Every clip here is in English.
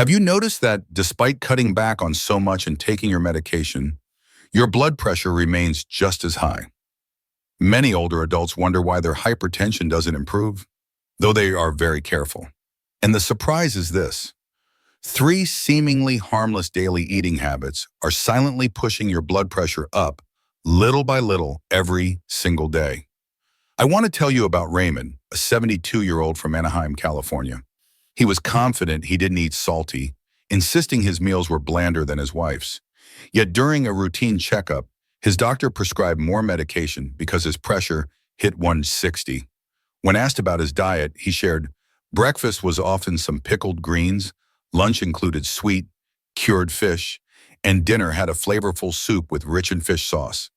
Have you noticed that despite cutting back on so much and taking your medication, your blood pressure remains just as high? Many older adults wonder why their hypertension doesn't improve, though they are very careful. And the surprise is this: three seemingly harmless daily eating habits are silently pushing your blood pressure up little by little every single day. I want to tell you about Raymond, a 72-year-old from Anaheim, California. He was confident he didn't eat salty, insisting his meals were blander than his wife's. Yet during a routine checkup, his doctor prescribed more medication because his pressure hit 160. When asked about his diet, he shared, breakfast was often some pickled greens, lunch included sweet, cured fish, and dinner had a flavorful soup with rich and fish sauce.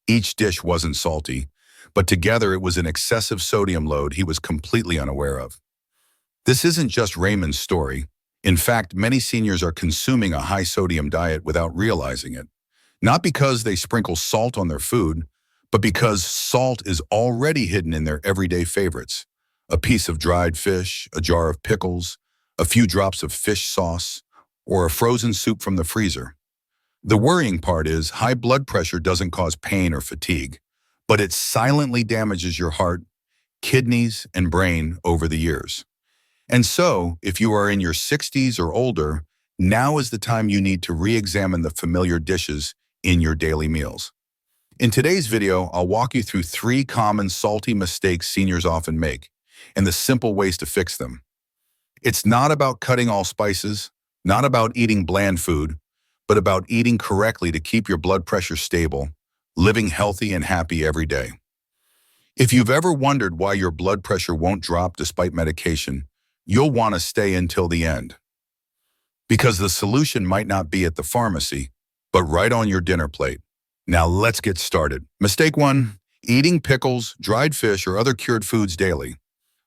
Each dish wasn't salty, but together it was an excessive sodium load he was completely unaware of. This isn't just Raymond's story. In fact, many seniors are consuming a high-sodium diet without realizing it. Not because they sprinkle salt on their food, but because salt is already hidden in their everyday favorites. A piece of dried fish, a jar of pickles, a few drops of fish sauce, or a frozen soup from the freezer. The worrying part is high blood pressure doesn't cause pain or fatigue, but it silently damages your heart, kidneys, and brain over the years. And so, if you are in your 60s or older, now is the time you need to re-examine the familiar dishes in your daily meals. In today's video, I'll walk you through three common salty mistakes seniors often make, and the simple ways to fix them. It's not about cutting all spices, not about eating bland food, but about eating correctly to keep your blood pressure stable, living healthy and happy every day. If you've ever wondered why your blood pressure won't drop despite medication, you'll want to stay until the end. Because the solution might not be at the pharmacy, but right on your dinner plate. Now let's get started. Mistake 1, eating pickles, dried fish, or other cured foods daily.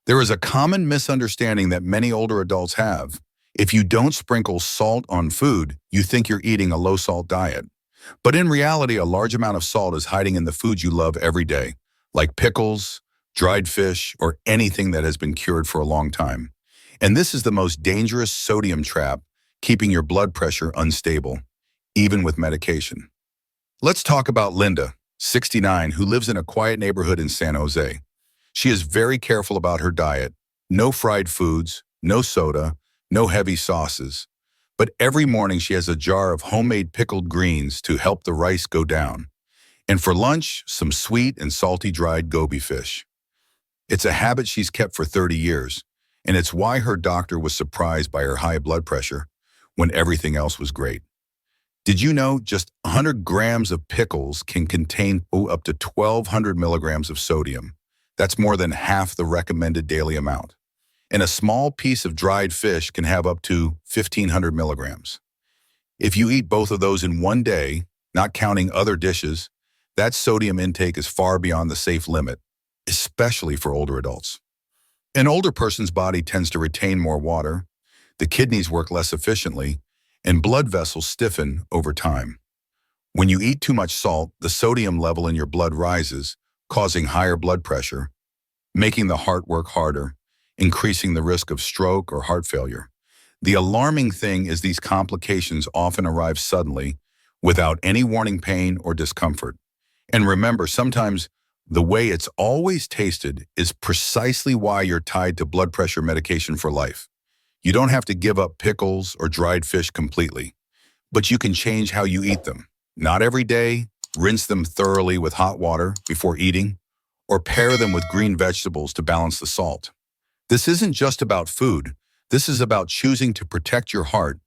There is a common misunderstanding that many older adults have. If you don't sprinkle salt on food, you think you're eating a low-salt diet. But in reality, a large amount of salt is hiding in the foods you love every day, like pickles, dried fish, or anything that has been cured for a long time. And this is the most dangerous sodium trap, keeping your blood pressure unstable, even with medication. Let's talk about Linda, 69, who lives in a quiet neighborhood in San Jose. She is very careful about her diet. No fried foods, no soda, no heavy sauces. But every morning she has a jar of homemade pickled greens to help the rice go down. And for lunch, some sweet and salty dried goby fish. It's a habit she's kept for 30 years. And it's why her doctor was surprised by her high blood pressure when everything else was great. Did you know just 100 grams of pickles can contain up to 1,200 milligrams of sodium? That's more than half the recommended daily amount. And a small piece of dried fish can have up to 1,500 milligrams. If you eat both of those in one day, not counting other dishes, that sodium intake is far beyond the safe limit, especially for older adults. An older person's body tends to retain more water, the kidneys work less efficiently, and blood vessels stiffen over time. When you eat too much salt, the sodium level in your blood rises, causing higher blood pressure, making the heart work harder, increasing the risk of stroke or heart failure. The alarming thing is these complications often arrive suddenly, without any warning pain or discomfort. And remember, sometimes the way it's always tasted is precisely why you're tied to blood pressure medication for life. You don't have to give up pickles or dried fish completely, but you can change how you eat them. Not every day, rinse them thoroughly with hot water before eating, or pair them with green vegetables to balance the salt. This isn't just about food. This is about choosing to protect your heart,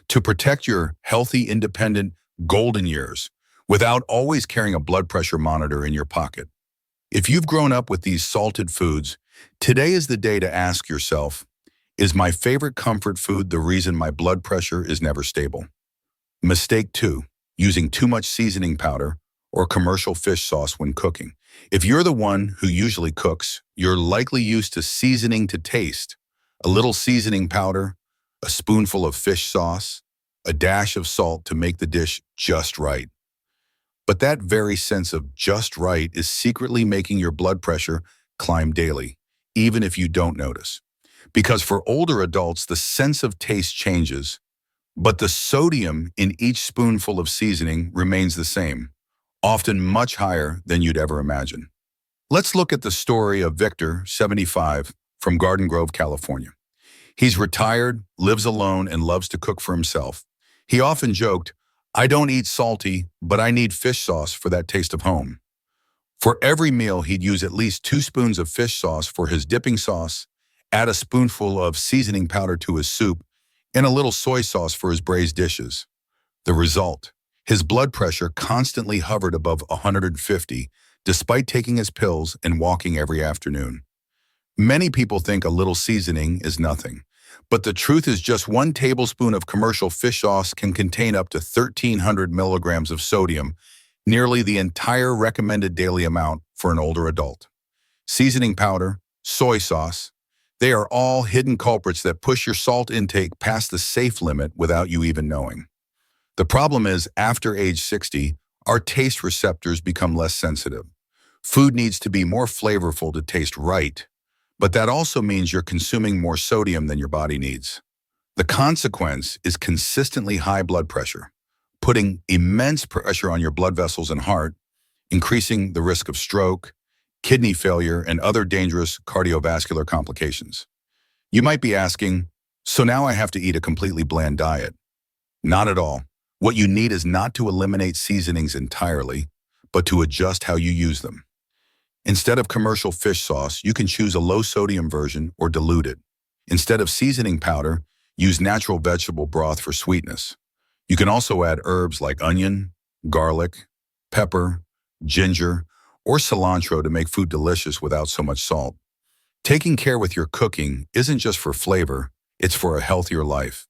to protect your healthy, independent, golden years, without always carrying a blood pressure monitor in your pocket. If you've grown up with these salted foods, today is the day to ask yourself, is my favorite comfort food the reason my blood pressure is never stable? Mistake 2, using too much seasoning powder or commercial fish sauce when cooking. If you're the one who usually cooks, you're likely used to seasoning to taste. A little seasoning powder, a spoonful of fish sauce, a dash of salt to make the dish just right. But that very sense of just right is secretly making your blood pressure climb daily, even if you don't notice. Because for older adults, the sense of taste changes But the sodium in each spoonful of seasoning remains the same, often much higher than you'd ever imagine. Let's look at the story of Victor, 75, from Garden Grove, California. He's retired, lives alone, and loves to cook for himself. He often joked, "I don't eat salty, but I need fish sauce for that taste of home." For every meal, he'd use at least 2 spoons of fish sauce for his dipping sauce, add a spoonful of seasoning powder to his soup, and a little soy sauce for his braised dishes. The result: his blood pressure constantly hovered above 150, despite taking his pills and walking every afternoon. Many people think a little seasoning is nothing, but the truth is just 1 tablespoon of commercial fish sauce can contain up to 1,300 milligrams of sodium, nearly the entire recommended daily amount for an older adult. Seasoning powder, soy sauce, they are all hidden culprits that push your salt intake past the safe limit without you even knowing. The problem is, after age 60, our taste receptors become less sensitive. Food needs to be more flavorful to taste right, but that also means you're consuming more sodium than your body needs. The consequence is consistently high blood pressure, putting immense pressure on your blood vessels and heart, increasing the risk of stroke, kidney failure, and other dangerous cardiovascular complications. You might be asking, so now I have to eat a completely bland diet? Not at all. What you need is not to eliminate seasonings entirely, but to adjust how you use them. Instead of commercial fish sauce, you can choose a low-sodium version or dilute it. Instead of seasoning powder, use natural vegetable broth for sweetness. You can also add herbs like onion, garlic, pepper, ginger, or cilantro to make food delicious without so much salt. Taking care with your cooking isn't just for flavor, it's for a healthier life.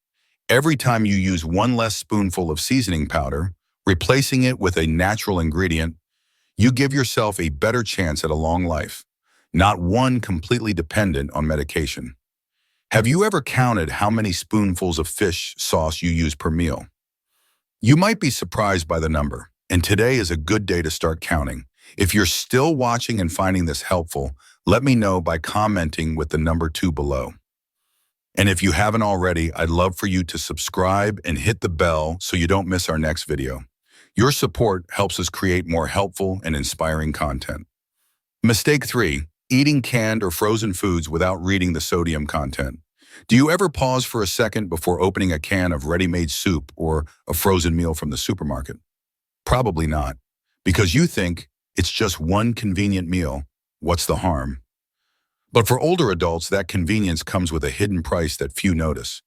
Every time you use 1 less spoonful of seasoning powder, replacing it with a natural ingredient, you give yourself a better chance at a long life, not one completely dependent on medication. Have you ever counted how many spoonfuls of fish sauce you use per meal? You might be surprised by the number, and today is a good day to start counting. If you're still watching and finding this helpful, let me know by commenting with the number 2 below. And if you haven't already, I'd love for you to subscribe and hit the bell so you don't miss our next video. Your support helps us create more helpful and inspiring content. Mistake 3, eating canned or frozen foods without reading the sodium content. Do you ever pause for a second before opening a can of ready-made soup or a frozen meal from the supermarket? Probably not, because you think it's just one convenient meal. What's the harm? But for older adults, that convenience comes with a hidden price that few notice,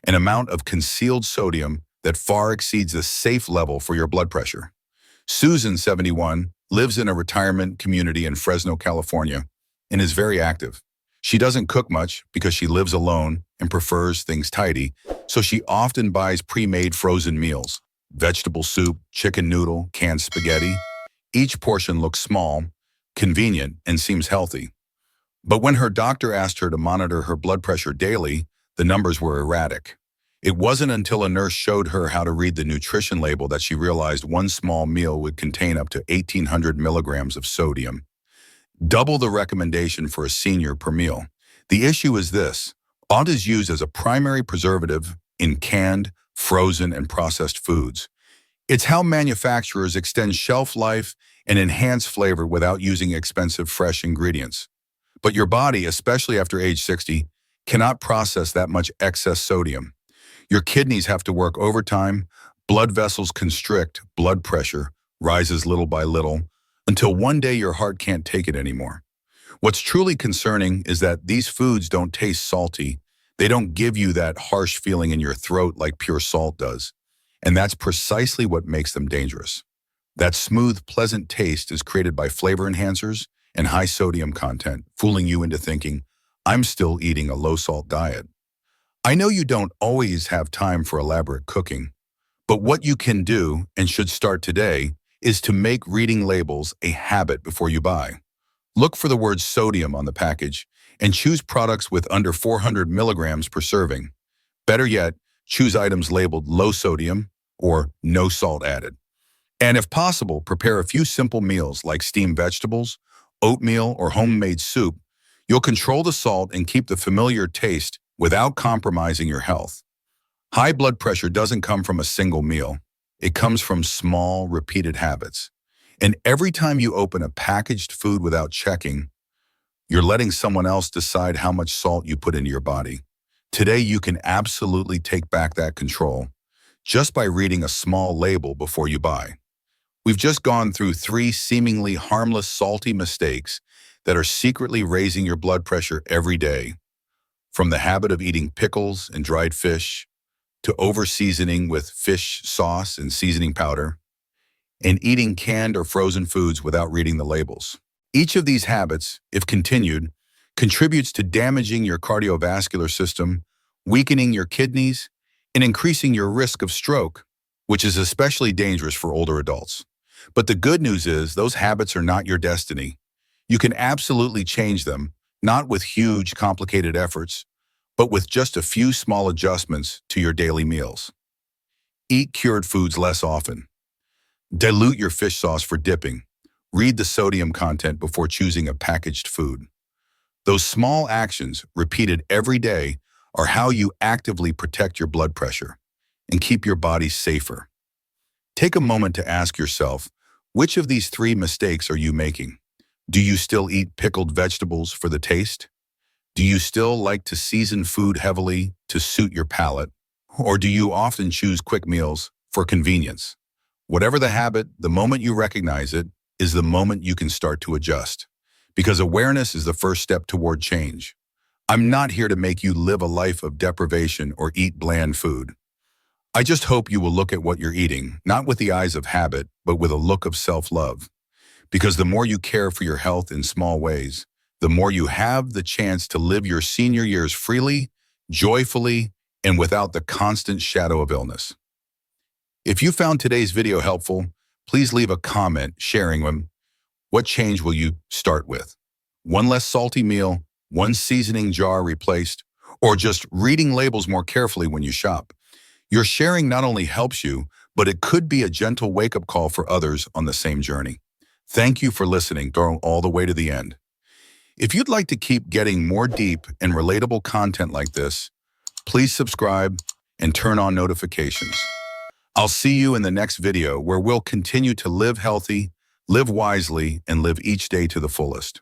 an amount of concealed sodium that far exceeds the safe level for your blood pressure. Susan, 71, lives in a retirement community in Fresno, California, and is very active. She doesn't cook much because she lives alone and prefers things tidy, so she often buys pre-made frozen meals: vegetable soup, chicken noodle, canned spaghetti. Each portion looks small, convenient, and seems healthy. But when her doctor asked her to monitor her blood pressure daily, the numbers were erratic. It wasn't until a nurse showed her how to read the nutrition label that she realized one small meal would contain up to 1,800 milligrams of sodium, double the recommendation for a senior per meal. The issue is this: salt is used as a primary preservative in canned, frozen, and processed foods. It's how manufacturers extend shelf life and enhance flavor without using expensive fresh ingredients. But your body, especially after age 60, cannot process that much excess sodium. Your kidneys have to work overtime, blood vessels constrict, blood pressure rises little by little, until one day your heart can't take it anymore. What's truly concerning is that these foods don't taste salty. They don't give you that harsh feeling in your throat like pure salt does. And that's precisely what makes them dangerous. That smooth, pleasant taste is created by flavor enhancers and high sodium content, fooling you into thinking, I'm still eating a low-salt diet. I know you don't always have time for elaborate cooking, but what you can do, and should start today, is to make reading labels a habit before you buy. Look for the word sodium on the package and choose products with under 400 milligrams per serving. Better yet, choose items labeled low sodium or no salt added. And if possible, prepare a few simple meals like steamed vegetables, oatmeal, or homemade soup. You'll control the salt and keep the familiar taste without compromising your health. High blood pressure doesn't come from a single meal. It comes from small, repeated habits. And every time you open a packaged food without checking, you're letting someone else decide how much salt you put into your body. Today, you can absolutely take back that control just by reading a small label before you buy. We've just gone through 3 seemingly harmless salty mistakes that are secretly raising your blood pressure every day, from the habit of eating pickles and dried fish, to over-seasoning with fish sauce and seasoning powder, and eating canned or frozen foods without reading the labels. Each of these habits, if continued, contributes to damaging your cardiovascular system, weakening your kidneys, and increasing your risk of stroke, which is especially dangerous for older adults. But the good news is those habits are not your destiny. You can absolutely change them, not with huge, complicated efforts, but with just a few small adjustments to your daily meals. Eat cured foods less often. Dilute your fish sauce for dipping. Read the sodium content before choosing a packaged food. Those small actions, repeated every day, are how you actively protect your blood pressure and keep your body safer. Take a moment to ask yourself, which of these 3 mistakes are you making? Do you still eat pickled vegetables for the taste? Do you still like to season food heavily to suit your palate? Or do you often choose quick meals for convenience? Whatever the habit, the moment you recognize it is the moment you can start to adjust. Because awareness is the first step toward change. I'm not here to make you live a life of deprivation or eat bland food. I just hope you will look at what you're eating, not with the eyes of habit, but with a look of self-love. Because the more you care for your health in small ways, the more you have the chance to live your senior years freely, joyfully, and without the constant shadow of illness. If you found today's video helpful, please leave a comment sharing them. What change will you start with? One less salty meal, one seasoning jar replaced, or just reading labels more carefully when you shop? Your sharing not only helps you, but it could be a gentle wake-up call for others on the same journey. Thank you for listening all the way to the end. If you'd like to keep getting more deep and relatable content like this, please subscribe and turn on notifications. I'll see you in the next video where we'll continue to live healthy, live wisely, and live each day to the fullest.